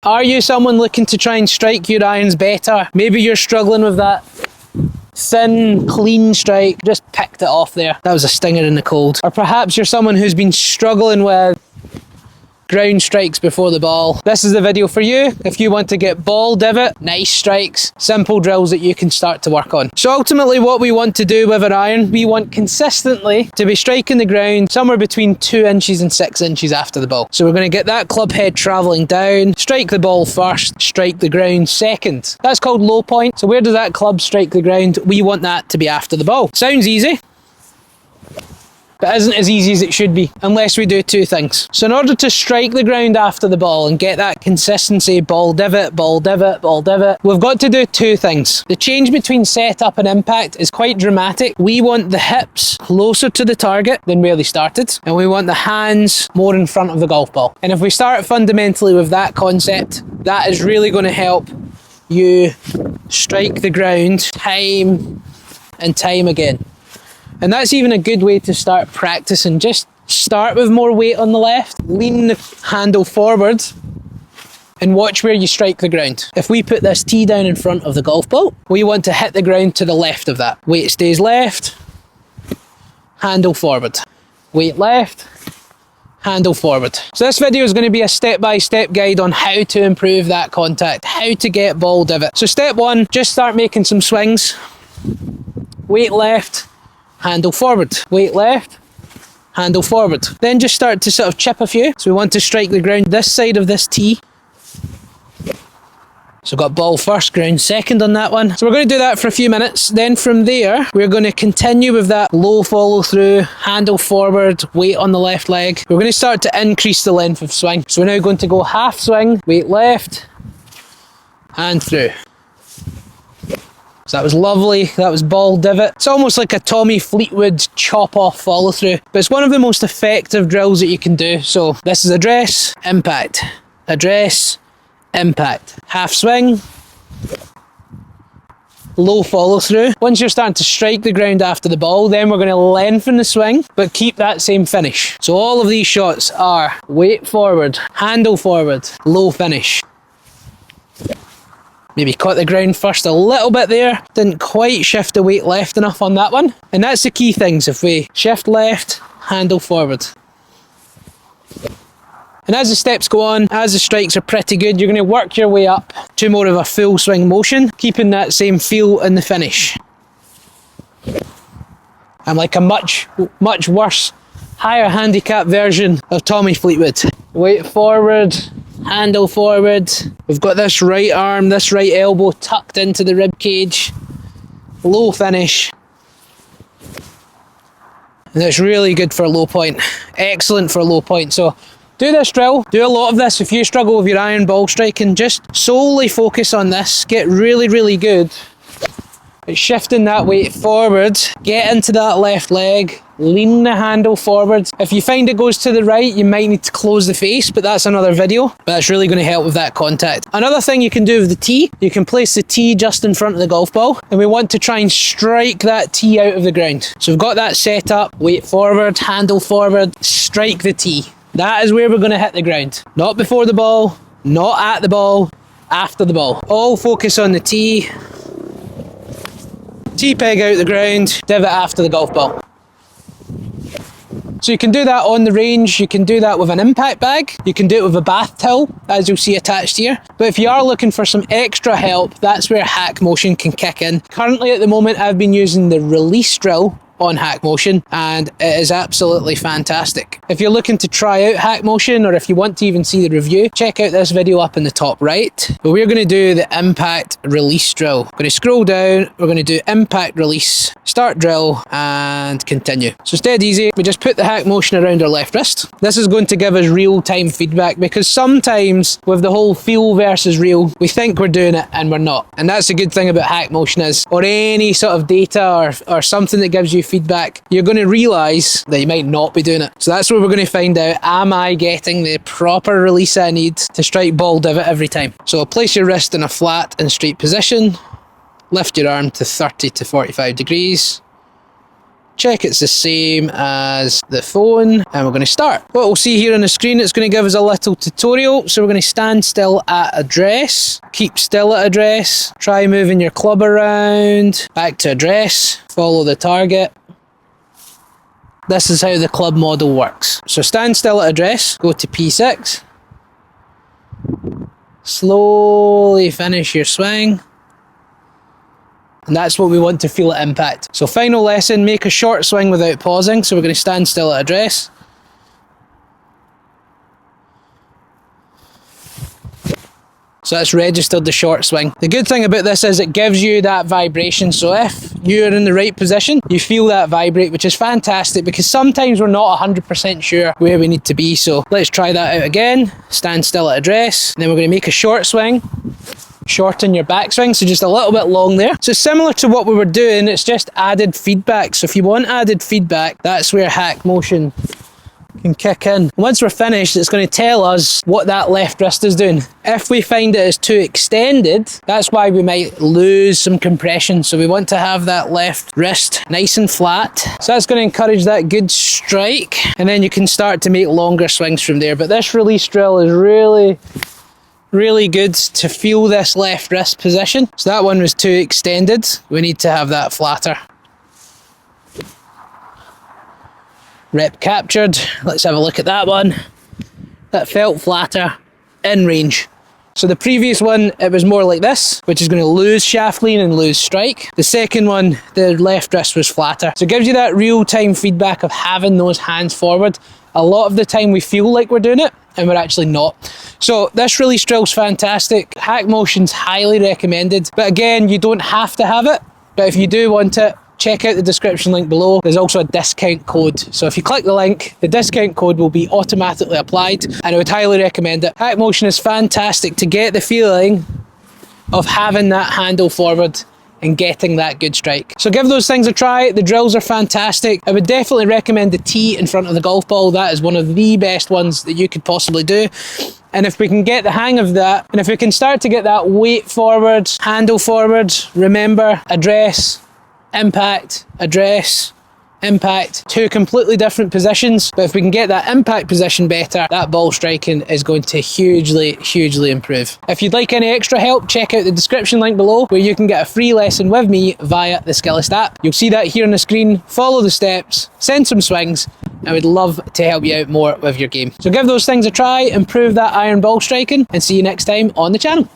Are you someone looking to try and strike your irons better? Maybe you're struggling with that thin, clean strike. Just picked it off there. That was a stinger in the cold. Or perhaps you're someone who's been struggling with ground strikes before the ball. This is the video for you if you want to get ball divot, nice strikes, simple drills that you can start to work on. So ultimately what we want to do with an iron, we want consistently to be striking the ground somewhere between 2 inches and 6 inches after the ball. So we're going to get that club head travelling down, strike the ball first, strike the ground second. That's called low point. So where does that club strike the ground? We want that to be after the ball. Sounds easy, but isn't as easy as it should be unless we do 2 things. So in order to strike the ground after the ball and get that consistency, ball divot, ball divot, ball divot, we've got to do 2 things. The change between setup and impact is quite dramatic. We want the hips closer to the target than where they started, and we want the hands more in front of the golf ball. And if we start fundamentally with that concept, that is really going to help you strike the ground time and time again. And that's even a good way to start practicing. Just start with more weight on the left, lean the handle forward, and watch where you strike the ground. If we put this tee down in front of the golf ball, we want to hit the ground to the left of that. Weight stays left, handle forward. Weight left, handle forward. So this video is going to be a step-by-step guide on how to improve that contact, how to get ball divot. So step 1, just start making some swings. Weight left, handle forward. Weight left, handle forward. Then just start to sort of chip a few. So we want to strike the ground this side of this tee. So got ball first, ground second on that one. So we're going to do that for a few minutes. Then from there, we're going to continue with that low follow through, handle forward, weight on the left leg. We're going to start to increase the length of swing. So we're now going to go half swing, weight left, and through. So that was lovely, that was ball divot. It's almost like a Tommy Fleetwood chop off follow through, but it's one of the most effective drills that you can do. So this is address, impact, address, impact. Half swing, low follow through. Once you're starting to strike the ground after the ball, then we're going to lengthen the swing, but keep that same finish. So all of these shots are weight forward, handle forward, low finish. Maybe caught the ground first a little bit there. Didn't quite shift the weight left enough on that one. And that's the key things. If we shift left, handle forward. And as the steps go on, as the strikes are pretty good, you're going to work your way up to more of a full swing motion, keeping that same feel in the finish. I'm like a much worse, higher handicap version of Tommy Fleetwood. Weight forward, handle forward. We've got this right arm, this right elbow tucked into the rib cage. Low finish. And it's really good for low point. Excellent for low point. So do this drill. Do a lot of this. If you struggle with your iron ball striking, just solely focus on this. Get really, really good at shifting that weight forward. Get into that left leg. Lean the handle forward. If you find it goes to the right, you might need to close the face, but that's another video. But that's really going to help with that contact. Another thing you can do with the tee, you can place the tee just in front of the golf ball, and we want to try and strike that tee out of the ground. So we've got that set up, weight forward, handle forward, strike the tee. That is where we're going to hit the ground. Not before the ball, not at the ball, after the ball. All focus on the tee. Tee peg out the ground, divot after the golf ball. So you can do that on the range, you can do that with an impact bag, you can do it with a bath towel, as you'll see attached here. But if you are looking for some extra help, that's where Hack Motion can kick in. Currently at the moment, I've been using the release drill on Hack Motion, and it is absolutely fantastic. If you're looking to try out Hack Motion, or if you want to even see the review, check out this video up in the top right. But we're going to do the impact release drill. We're going to scroll down, we're going to do impact release, start drill, and continue. So it's dead easy. We just put the Hack Motion around our left wrist. This is going to give us real-time feedback, because sometimes with the whole feel versus real, we think we're doing it and we're not. And that's the good thing about Hack Motion is, or any sort of data or something that gives you feedback, you're going to realise that you might not be doing it. So that's where we're going to find out, am I getting the proper release I need to strike ball divot every time? So place your wrist in a flat and straight position, lift your arm to 30 to 45 degrees, check it's the same as the phone, and we're going to start. What we'll see here on the screen, it's going to give us a little tutorial. So we're going to stand still at address, keep still at address, try moving your club around, back to address, follow the target. This is how the club model works. So stand still at address, go to P6, slowly finish your swing. And that's what we want to feel at impact. So final lesson, make a short swing without pausing. So we're going to stand still at address. So that's registered the short swing. The good thing about this is it gives you that vibration. So if you're in the right position, you feel that vibrate, which is fantastic because sometimes we're not 100% sure where we need to be. So let's try that out again. Stand still at address. And then we're going to make a short swing. Shorten your backswing, so just a little bit long there. So similar to what we were doing, it's just added feedback. So if you want added feedback, that's where Hack Motion can kick in. Once we're finished, it's going to tell us what that left wrist is doing. If we find it is too extended, that's why we might lose some compression. So we want to have that left wrist nice and flat. So that's going to encourage that good strike, and then you can start to make longer swings from there. But this release drill is really good to feel this left wrist position. So that one was too extended. We need to have that flatter. Rep captured. Let's have a look at that one. That felt flatter in range. So the previous one, it was more like this, which is going to lose shaft lean and lose strike. The second one, the left wrist was flatter. So it gives you that real-time feedback of having those hands forward. A lot of the time we feel like we're doing it, and we're actually not. So this release drill's fantastic. Hack Motion's highly recommended. But again, you don't have to have it. But if you do want it, check out the description link below. There's also a discount code. So if you click the link, the discount code will be automatically applied, and I would highly recommend it. Hack Motion is fantastic to get the feeling of having that handle forward and getting that good strike. So give those things a try. The drills are fantastic. I would definitely recommend the tee in front of the golf ball. That is one of the best ones that you could possibly do. And if we can get the hang of that, and if we can start to get that weight forward, handle forward, remember, address, impact, address, impact, two completely different positions. But if we can get that impact position better, that ball striking is going to hugely improve. If you'd like any extra help, check out the description link below where you can get a free lesson with me via the Skillest app. You'll see that here on the screen. Follow the steps, send some swings. I would love to help you out more with your game. So give those things a try, improve that iron ball striking, and see you next time on the channel.